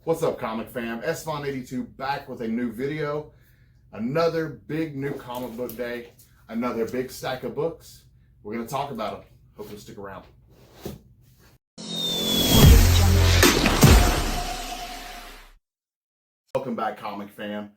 What's up, comic fam? SVon82 back with a new video. Another big new comic book day. Another big stack of books. We're going to talk about them. Hope you'll stick around. Welcome back, comic fam.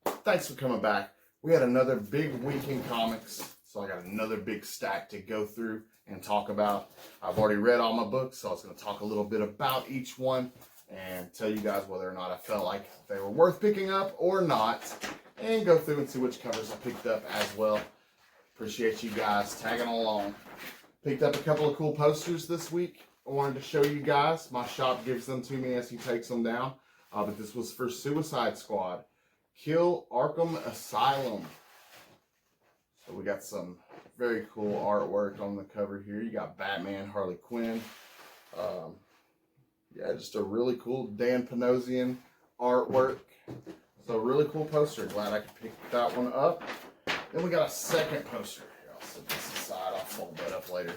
Thanks for coming back. We had another big week in comics, so I got another big stack to go through and talk about. I've already read all my books, so I was going to talk a little bit about each one and tell you guys whether or not I felt like they were worth picking up or not, and go through and see which covers I picked up as well. Appreciate you guys tagging along. Picked up a couple of cool posters this week. I wanted to show you guys. My shop gives them to me as he takes them down. But this was for Suicide Squad. Kill Arkham Asylum. So we got some very cool artwork on the cover here. You got Batman, Harley Quinn. Yeah, just a really cool Dan Panosian artwork. So really cool poster. Glad I could pick that one up. Then we got a second poster. Here, I'll set this aside. I'll fold that up later.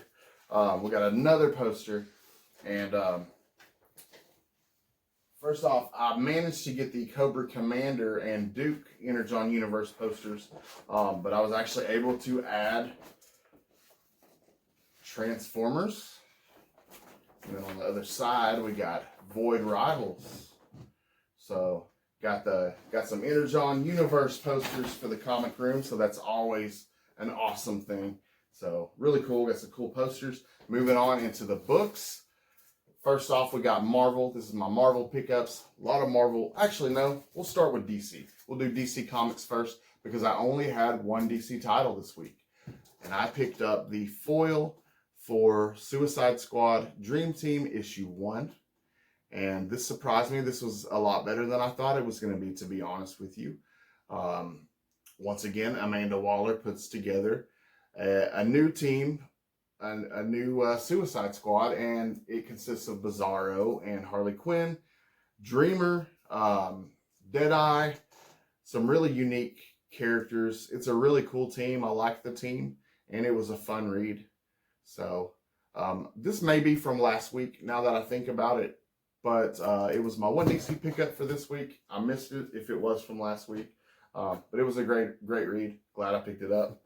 We got another poster. And first off, I managed to get the Cobra Commander and Duke Energon Universe posters. But I was actually able to add Transformers. And then on the other side, we got Void Rivals. So got some Energon Universe posters for the comic room. So that's always an awesome thing. So really cool. Got some cool posters. Moving on into the books. First off, we got Marvel. This is my Marvel pickups. A lot of Marvel. Actually, no. We'll start with DC. We'll do DC Comics first because I only had one DC title this week. And I picked up the foil for Suicide Squad Dream Team issue 1. And this surprised me. This was a lot better than I thought it was going to be honest with you. Once again, Amanda Waller puts together a new team, a new Suicide Squad, and it consists of Bizarro and Harley Quinn, Dreamer, Deadeye, some really unique characters. It's a really cool team. I like the team, and it was a fun read. So this may be from last week now that I think about it, but it was my one DC pickup for this week. I missed it if it was from last week, but it was a great read. Glad I picked it up.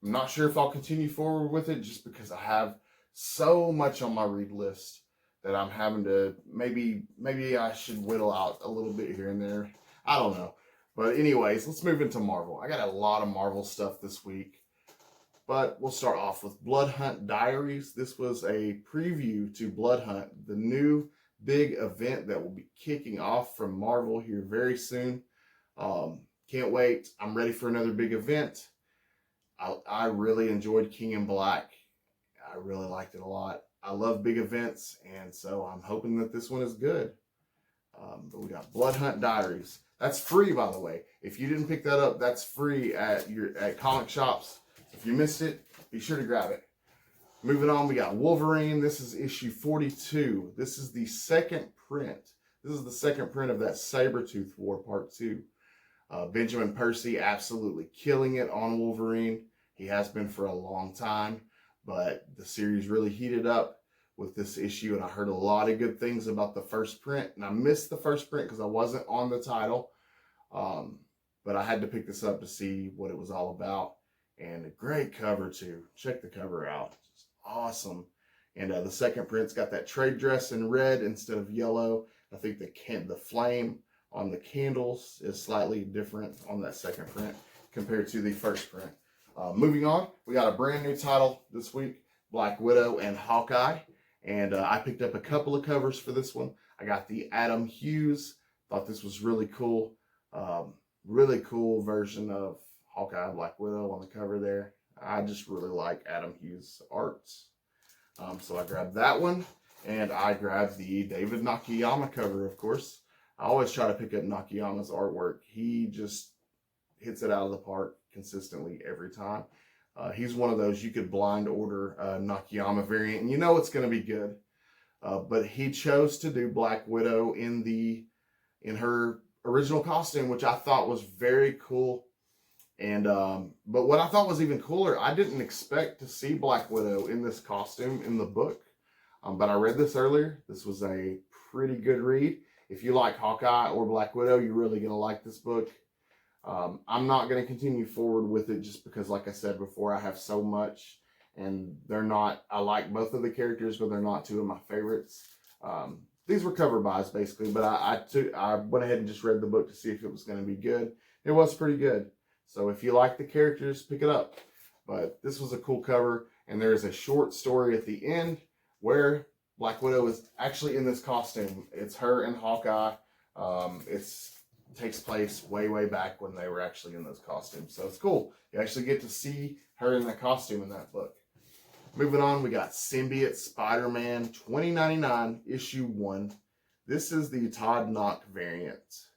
I'm not sure if I'll continue forward with it just because I have so much on my read list that I'm having to, maybe I should whittle out a little bit here and there. I don't know. But anyways, let's move into Marvel. I got a lot of Marvel stuff this week. But we'll start off with Blood Hunt Diaries. This was a preview to Blood Hunt, the new big event that will be kicking off from Marvel here very soon. Can't wait. I'm ready for another big event. I really enjoyed King in Black. I really liked it a lot. I love big events, and so I'm hoping that this one is good. But we got Blood Hunt Diaries. That's free, by the way. If you didn't pick that up, that's free at comic shops. If you missed it, be sure to grab it. Moving on, we got Wolverine. This is issue 42. This is the second print. This is the second print of that Sabretooth War Part 2. Benjamin Percy absolutely killing it on Wolverine. He has been for a long time, but the series really heated up with this issue, and I heard a lot of good things about the first print, and I missed the first print because I wasn't on the title, but I had to pick this up to see what it was all about. And a great cover too. Check the cover out. It's awesome. And the second print's got that trade dress in red instead of yellow. I think the flame on the candles is slightly different on that second print compared to the first print. Moving on, we got a brand new title this week, Black Widow and Hawkeye. And I picked up a couple of covers for this one. I got the Adam Hughes. Thought this was really cool. Really cool version of Hawkeye, Black Widow on the cover there. I just really like Adam Hughes' arts. So I grabbed that one, and I grabbed the David Nakayama cover, of course. I always try to pick up Nakayama's artwork. He just hits it out of the park consistently every time. He's one of those you could blind order Nakayama variant, and you know it's going to be good. But he chose to do Black Widow in her original costume, which I thought was very cool. And but what I thought was even cooler, I didn't expect to see Black Widow in this costume in the book. But I read this earlier. This was a pretty good read. if you like Hawkeye or Black Widow, you're really going to like this book. I'm not going to continue forward with it just because, like I said before, I have so much, and they're not, I like both of the characters, but they're not two of my favorites. These were cover buys basically, but I went ahead and just read the book to see if it was going to be good. It was pretty good. So if you like the characters, pick it up. But this was a cool cover, and there is a short story at the end where Black Widow is actually in this costume. It's her and Hawkeye. It takes place way back when they were actually in those costumes. So it's cool. You actually get to see her in that costume in that book. Moving on, we got Symbiote Spider-Man 2099 issue 1. This is the Todd Knock variant.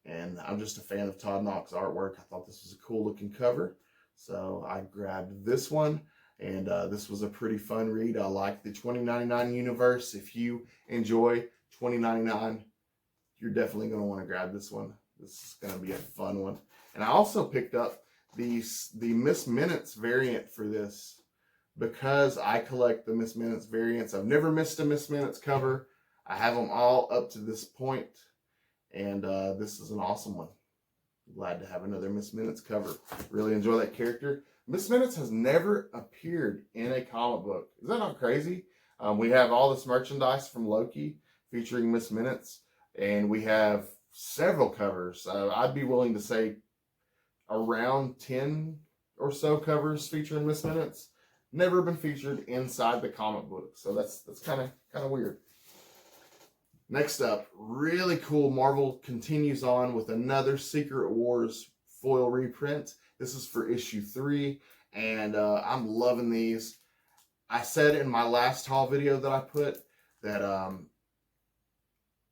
And I'm just a fan of Todd Knock's artwork. I thought this was a cool looking cover. So I grabbed this one. And this was a pretty fun read. I like the 2099 universe. If you enjoy 2099, you're definitely going to want to grab this one. This is going to be a fun one. And I also picked up the Miss Minutes variant for this because I collect the Miss Minutes variants. I've never missed a Miss Minutes cover. I have them all up to this point. And this is an awesome one. Glad to have another Miss Minutes cover. Really enjoy that character. Miss Minutes has never appeared in a comic book. Is that not crazy? We have all this merchandise from Loki featuring Miss Minutes, and we have several covers. I'd be willing to say around 10 or so covers featuring Miss Minutes. Never been featured inside the comic book, so that's kind of weird. Next up, really cool. Marvel continues on with another Secret Wars foil reprint. This is for issue 3, and I'm loving these. I said in my last haul video that I put that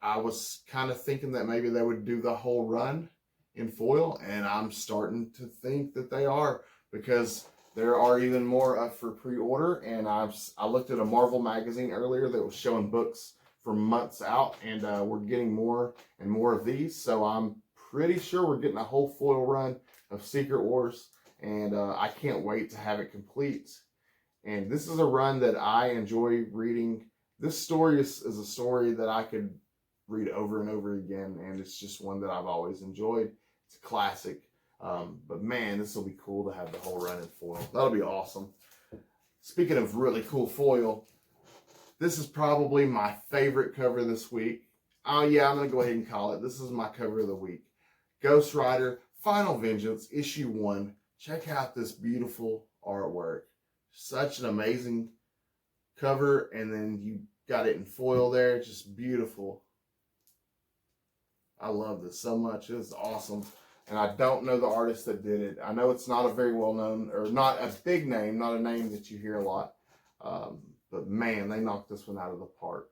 I was kind of thinking that maybe they would do the whole run in foil, and I'm starting to think that they are, because there are even more up for pre-order. And I looked at a Marvel magazine earlier that was showing books for months out, and we're getting more and more of these. So I'm pretty sure we're getting a whole foil run of Secret Wars, and I can't wait to have it complete. And this is a run that I enjoy reading. This story is a story that I could read over and over again, and it's just one that I've always enjoyed. It's a classic. But man, this will be cool to have the whole run in foil. That'll be awesome. Speaking of really cool foil, this is probably my favorite cover this week. Oh yeah, I'm going to go ahead and call it. This is my cover of the week. Ghost Rider Final Vengeance issue 1. Check out this beautiful artwork. Such an amazing cover, and then you got it in foil there. Just beautiful. I love this so much. It's awesome. And I don't know the artist that did it. I know it's not a very well-known, or not a big name, not a name that you hear a lot. But man, they knocked this one out of the park.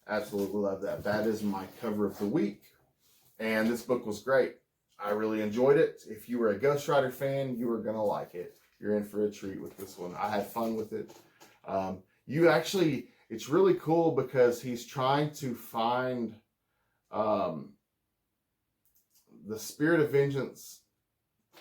Absolutely love that. That is my cover of the week. And this book was great. I really enjoyed it. If you were a Ghost Rider fan, you were going to like it. You're in for a treat with this one. I had fun with it. It's really cool because he's trying to find the spirit of vengeance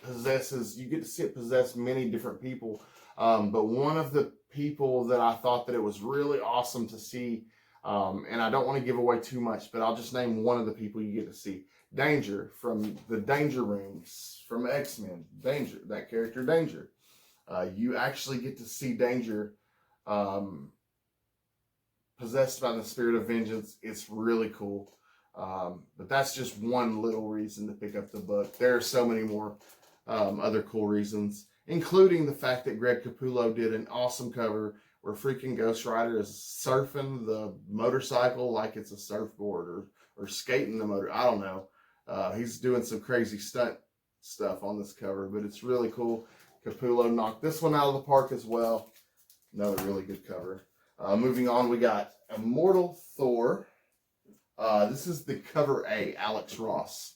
you get to see it possess many different people. But one of the people that I thought that it was really awesome to see, and I don't want to give away too much, but I'll just name one of the people you get to see. Danger from the Danger Rings from X-Men. Danger, that character Danger. You actually get to see Danger possessed by the spirit of vengeance. It's really cool. But that's just one little reason to pick up the book. There are so many more other cool reasons, including the fact that Greg Capullo did an awesome cover where freaking Ghost Rider is surfing the motorcycle like it's a surfboard, or skating the motor. I don't know. He's doing some crazy stunt stuff on this cover, but it's really cool. Capullo knocked this one out of the park as well. Another really good cover. Moving on, we got Immortal Thor. This is the cover A, Alex Ross.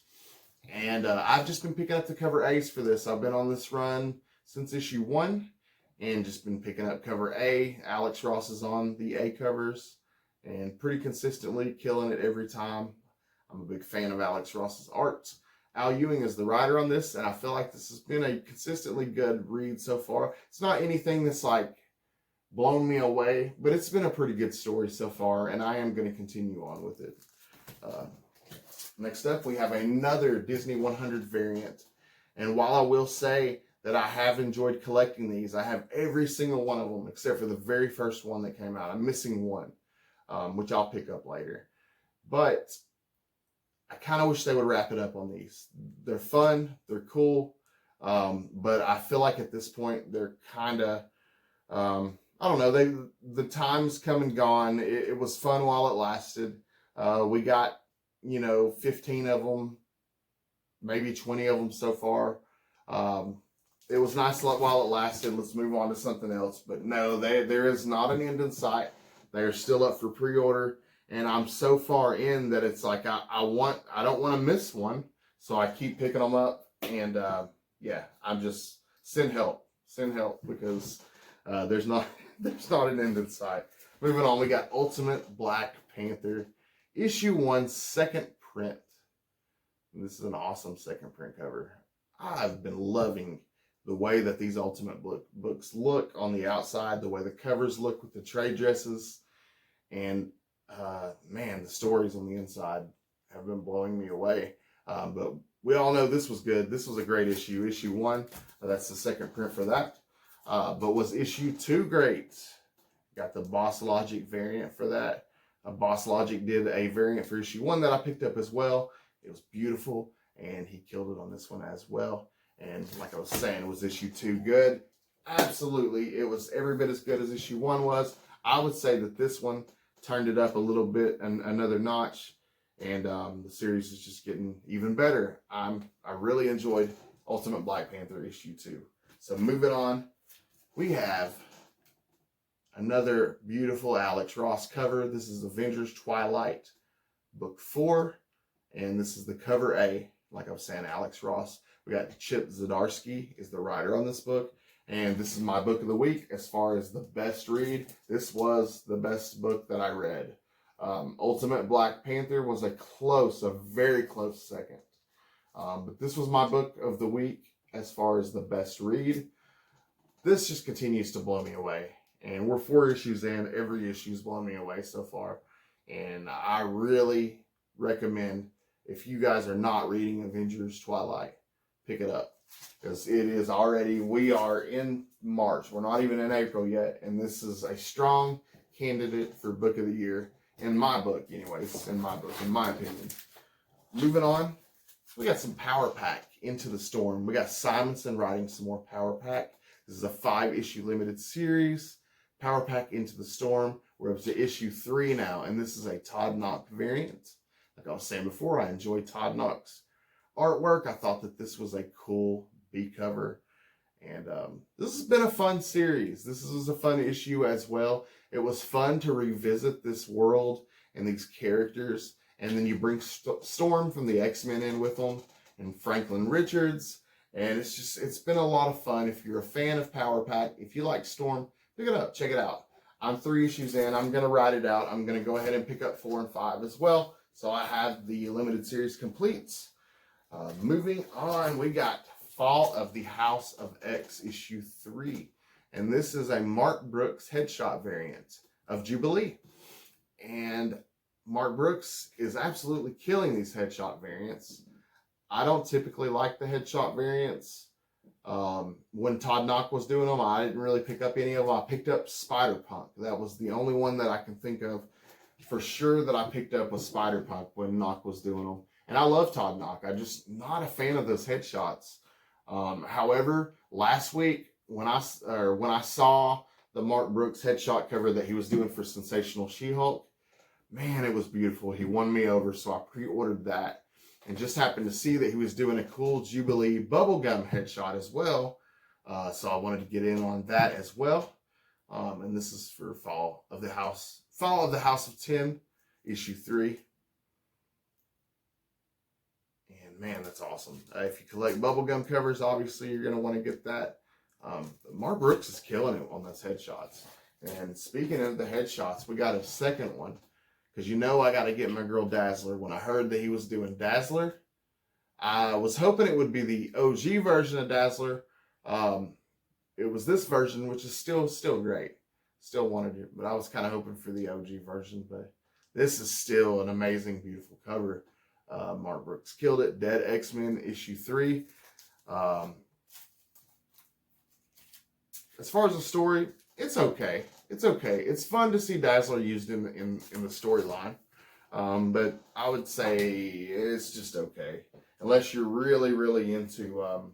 And I've just been picking up the cover A's for this. I've been on this run since issue 1 and just been picking up cover A. Alex Ross is on the A covers and pretty consistently killing it every time. I'm a big fan of Alex Ross's art. Al Ewing is the writer on this, and I feel like this has been a consistently good read so far. It's not anything that's like blown me away, but it's been a pretty good story so far, and I am going to continue on with it. Next up, we have another Disney 100 variant. And while I will say that I have enjoyed collecting these, I have every single one of them except for the very first one that came out. I'm missing one, which I'll pick up later. But I kind of wish they would wrap it up on these. They're fun, they're cool, but I feel like at this point they're kind of, I don't know, the time's come and gone. It was fun while it lasted. We got, 15 of them, maybe 20 of them so far. It was nice while it lasted. Let's move on to something else. But no, there is not an end in sight. They are still up for pre-order. And I'm so far in that it's like I don't want to miss one. So I keep picking them up. And yeah, I'm just send help because there's not an end in sight. Moving on, we got Ultimate Black Panther Issue 1 second print. And this is an awesome second print cover. I've been loving the way that these Ultimate books look on the outside, the way the covers look with the trade dresses, and man, the stories on the inside have been blowing me away. But we all know this was good. This was a great issue. Issue 1, that's the second print for that. But was issue 2 great? Got the Boss Logic variant for that. Boss Logic did a variant for issue 1 that I picked up as well. It was beautiful, and he killed it on this one as well. And like I was saying, was issue 2 good? Absolutely. It was every bit as good as issue 1 was. I would say that this one turned it up a little bit, and another notch, and the series is just getting even better. I really enjoyed Ultimate Black Panther issue 2. So moving on, we have another beautiful Alex Ross cover. This is Avengers Twilight, book 4, and this is the cover A. Like I was saying, Alex Ross. We got Chip Zdarsky is the writer on this book, and this is my book of the week as far as the best read. This was the best book that I read. Ultimate Black Panther was a very close second. But this was my book of the week as far as the best read. This just continues to blow me away. And we're 4 issues in. Every issue's blown me away so far. And I really recommend, if you guys are not reading Avengers Twilight, pick it up. Because it is already, we are in March. We're not even in April yet. And this is a strong candidate for book of the year. In my book, anyways. In my book, in my opinion. Moving on, we got some Power Pack Into the Storm. We got Simonson writing some more Power Pack. This is a 5-issue limited series. Power Pack Into the Storm. We're up to issue 3 now, and this is a Todd Knock variant. Like I was saying before, I enjoyed Todd Knock's artwork. I thought that this was a cool B cover, and this has been a fun series. This was a fun issue as well. It was fun to revisit this world and these characters, and then you bring Storm from the X-Men in with them, and Franklin Richards, and it's been a lot of fun. If you're a fan of Power Pack, if you like Storm, pick it up, check it out. I'm 3 issues in. I'm going to write it out. I'm going to go ahead and pick up 4 and 5 as well. So I have the limited series complete. Moving on, we got Fall of the House of X issue 3. And this is a Mark Brooks headshot variant of Jubilee. And Mark Brooks is absolutely killing these headshot variants. I don't typically like the headshot variants. When Todd Knock was doing them, I didn't really pick up any of them. I picked up Spider-Punk. That was the only one that I can think of for sure that I picked up was Spider-Punk when Knock was doing them. And I love Todd Knock. I'm just not a fan of those headshots. However, last week when I saw the Mark Brooks headshot cover that he was doing for Sensational She-Hulk, man, it was beautiful. He won me over, so I pre-ordered that. And just happened to see that he was doing a cool Jubilee bubblegum headshot as well. So I wanted to get in on that as well. And this is for Fall of the House of 10, issue 3. And man, that's awesome. If you collect bubblegum covers, obviously you're going to want to get that. Mark Brooks is killing it on those headshots. And speaking of the headshots, we got a second one. Because I got to get my girl Dazzler. When I heard that he was doing Dazzler, I was hoping it would be the OG version of Dazzler. It was this version, which is still great. Still wanted it, but I was kind of hoping for the OG version. But This is still an amazing, beautiful cover. Mark Brooks killed it. Dead X-Men issue 3. As far as the story, it's okay. It's okay. It's fun to see Dazzler used in the storyline. But I would say it's just okay. Unless you're really, really into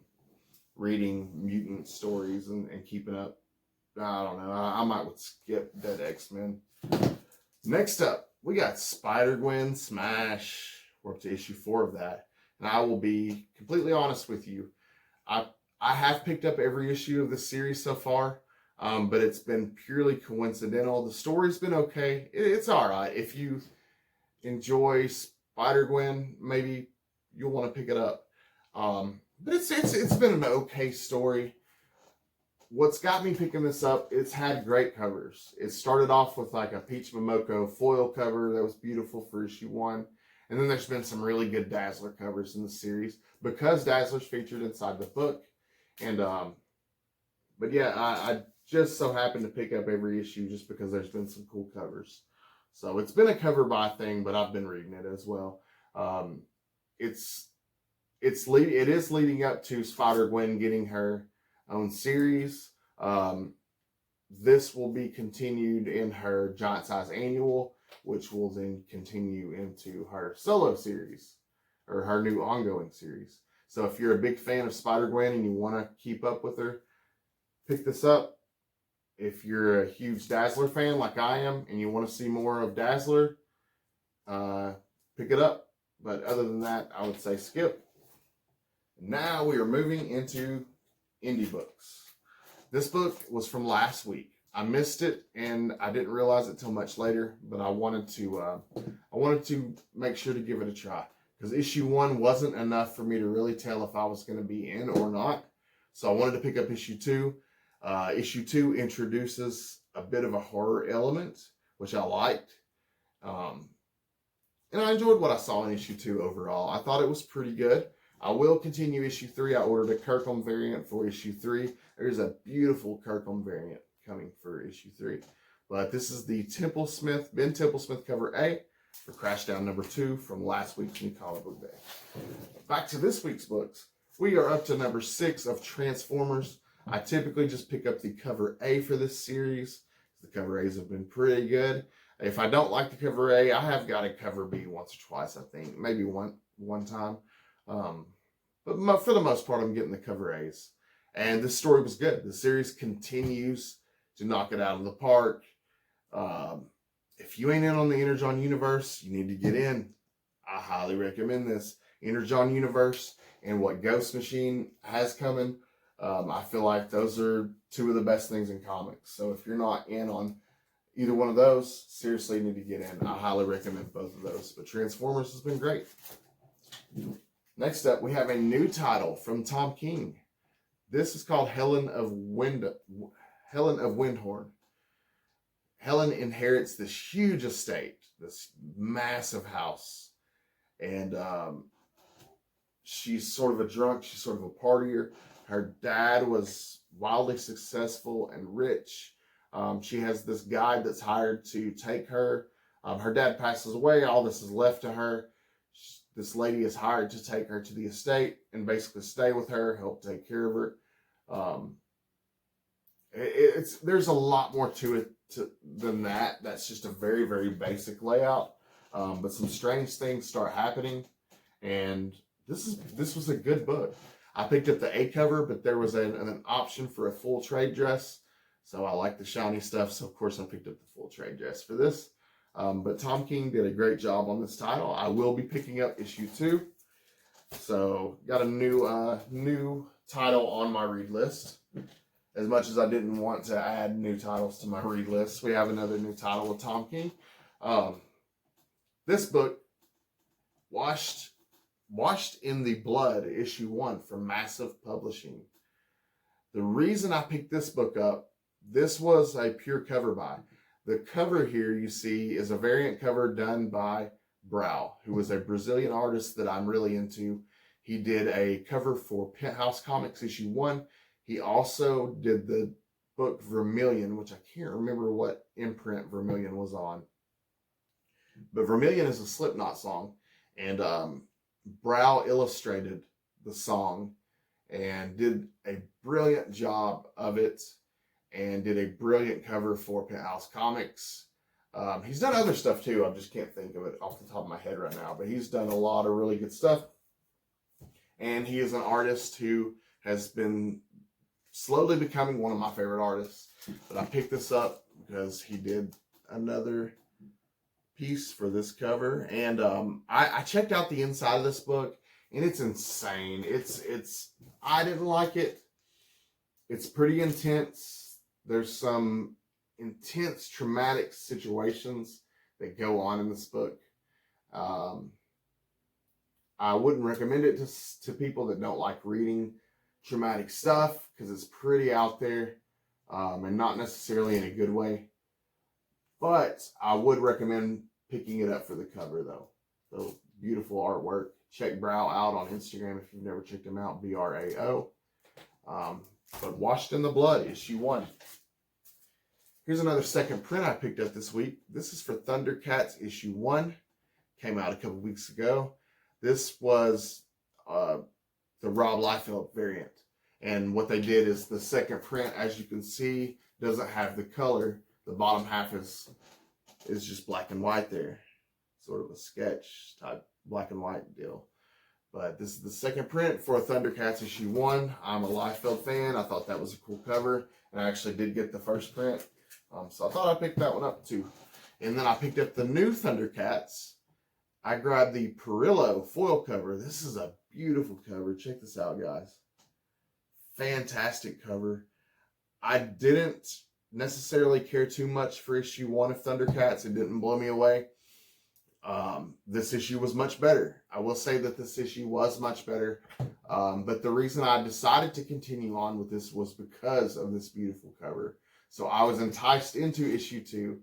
reading mutant stories and keeping up. I don't know. I might would skip Dead X-Men. Next up, we got Spider-Gwen Smash. We're up to issue 4 of that. And I will be completely honest with you. I have picked up every issue of the series so far, but it's been purely coincidental. The story's been okay. It's all right. If you enjoy Spider-Gwen, maybe you'll want to pick it up. But it's been an okay story. What's got me picking this up, it's had great covers. It started off with like a Peach Momoko foil cover that was beautiful for issue 1. And then there's been some really good Dazzler covers in the series because Dazzler's featured inside the book. And, but yeah, I just so happened to pick up every issue just because there's been some cool covers. So it's been a cover by thing, but I've been reading it as well. It is leading up to Spider-Gwen getting her own series. This will be continued in her Giant Size Annual, which will then continue into her solo series or her new ongoing series. So if you're a big fan of Spider-Gwen and you want to keep up with her, pick this up. If you're a huge Dazzler fan like I am and you want to see more of Dazzler, pick it up. But other than that, I would say skip. Now we are moving into indie books. This book was from last week. I missed it and I didn't realize it till much later, but I wanted to make sure to give it a try. Because issue 1 wasn't enough for me to really tell if I was going to be in or not. So I wanted to pick up issue 2. Issue 2 introduces a bit of a horror element, which I liked. And I enjoyed what I saw in issue 2 overall. I thought it was pretty good. I will continue issue 3. I ordered a Kirkham variant for issue 3. There's a beautiful Kirkham variant coming for issue 3. But this is the Ben Templesmith cover A for Crashdown number 2 from last week's New Comic Book Day. Back to this week's books. We are up to number 6 of Transformers. I typically just pick up the cover A for this series. The cover A's have been pretty good. If I don't like the cover A, I have got a cover B once or twice, I think. Maybe one time. But for the most part, I'm getting the cover A's. And this story was good. The series continues to knock it out of the park. If you ain't in on the Energon universe, you need to get in. I highly recommend this. Energon universe and what Ghost Machine has coming. I feel like those are 2 of the best things in comics. So if you're not in on either one of those, seriously you need to get in. I highly recommend both of those. But Transformers has been great. Next up, we have a new title from Tom King. This is called Helen of Windhorn. Helen inherits this huge estate, this massive house. And she's sort of a drunk. She's sort of a partier. Her dad was wildly successful and rich. She has this guide that's hired to take her. Her dad passes away. All this is left to her. This lady is hired to take her to the estate and basically stay with her, help take care of her. There's a lot more to it than that. That's just a very, very basic layout. But some strange things start happening, and this was a good book. I picked up the A cover, but there was an option for a full trade dress, so I like the shiny stuff. So of course I picked up the full trade dress for this. But Tom King did a great job on this title. I will be picking up issue 2. So got a new title on my read list. As much as I didn't want to add new titles to my read list, we have another new title with Tom King. This book, Washed in the Blood, issue 1 from Massive Publishing. The reason I picked this book up, this was a pure cover buy. The cover here you see is a variant cover done by Brau, who was a Brazilian artist that I'm really into. He did a cover for Penthouse Comics issue 1. He also did the book Vermilion, which I can't remember what imprint Vermilion was on. But Vermilion is a Slipknot song, and Brow illustrated the song and did a brilliant job of it, and did a brilliant cover for Penthouse Comics. He's done other stuff too. I just can't think of it off the top of my head right now, but he's done a lot of really good stuff. And he is an artist who has been slowly becoming one of my favorite artists. But I picked this up because he did another piece for this cover. And I checked out the inside of this book, and it's insane. I didn't like it. It's pretty intense. There's some intense traumatic situations that go on in this book. I wouldn't recommend it to people that don't like reading traumatic stuff, because it's pretty out there, and not necessarily in a good way. But I would recommend picking it up for the cover, though. The beautiful artwork. Check Brow out on Instagram if you've never checked him out, BRAO. But Washed in the Blood, issue 1. Here's another second print I picked up this week. This is for Thundercats issue 1. Came out a couple weeks ago. This was the Rob Liefeld variant. And what they did is the second print, as you can see, doesn't have the color. The bottom half is just black and white there. Sort of a sketch type black and white deal. But this is the second print for Thundercats issue 1. I'm a Liefeld fan. I thought that was a cool cover. And I actually did get the first print. So I thought I'd pick that one up too. And then I picked up the new Thundercats. I grabbed the Perillo foil cover. This is a beautiful cover. Check this out, guys. Fantastic cover. I didn't necessarily care too much for issue 1 of Thundercats. It didn't blow me away. This issue was much better. I will say that this issue was much better. But the reason I decided to continue on with this was because of this beautiful cover. So I was enticed into issue 2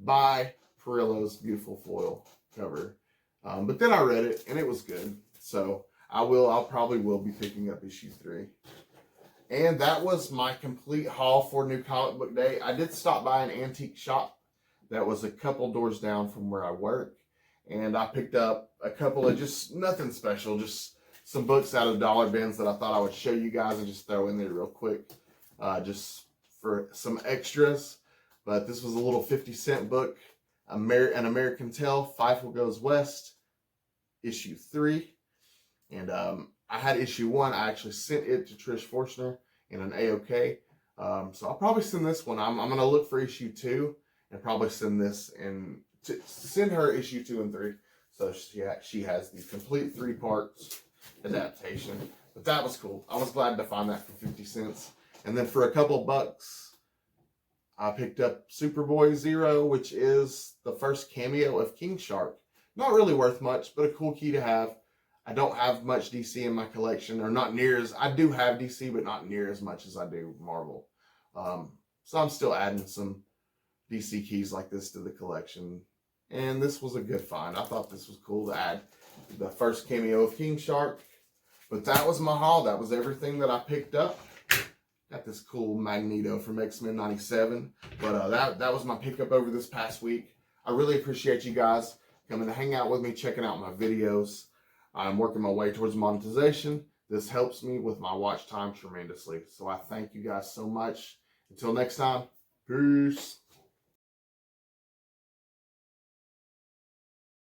by Perillo's beautiful foil cover. But then I read it and it was good. So I'll probably will be picking up issue 3. And that was my complete haul for New Comic Book Day. I did stop by an antique shop that was a couple doors down from where I work. And I picked up a couple of just nothing special, just some books out of dollar bins that I thought I would show you guys and just throw in there real quick. Just for some extras. But this was a little 50-cent book. An American Tale, Feifel Goes West, issue 3. And I had issue 1. I actually sent it to Trish Forstner in an AOK. So I'll probably send this one. I'm going to look for issue 2 and probably send this and send her issue 2 and 3. So she has the complete 3 parts adaptation. But that was cool. I was glad to find that for 50 cents. And then for a couple bucks, I picked up Superboy Zero, which is the first cameo of King Shark. Not really worth much, but a cool key to have. I don't have much DC in my collection, or not near as, I do have DC, but not near as much as I do Marvel. So I'm still adding some DC keys like this to the collection. And this was a good find. I thought this was cool to add the first cameo of King Shark. But that was my haul. That was everything that I picked up. Got this cool Magneto from X-Men 97. But that was my pickup over this past week. I really appreciate you guys coming to hang out with me, checking out my videos. I'm working my way towards monetization. This helps me with my watch time tremendously. So I thank you guys so much. Until next time, peace.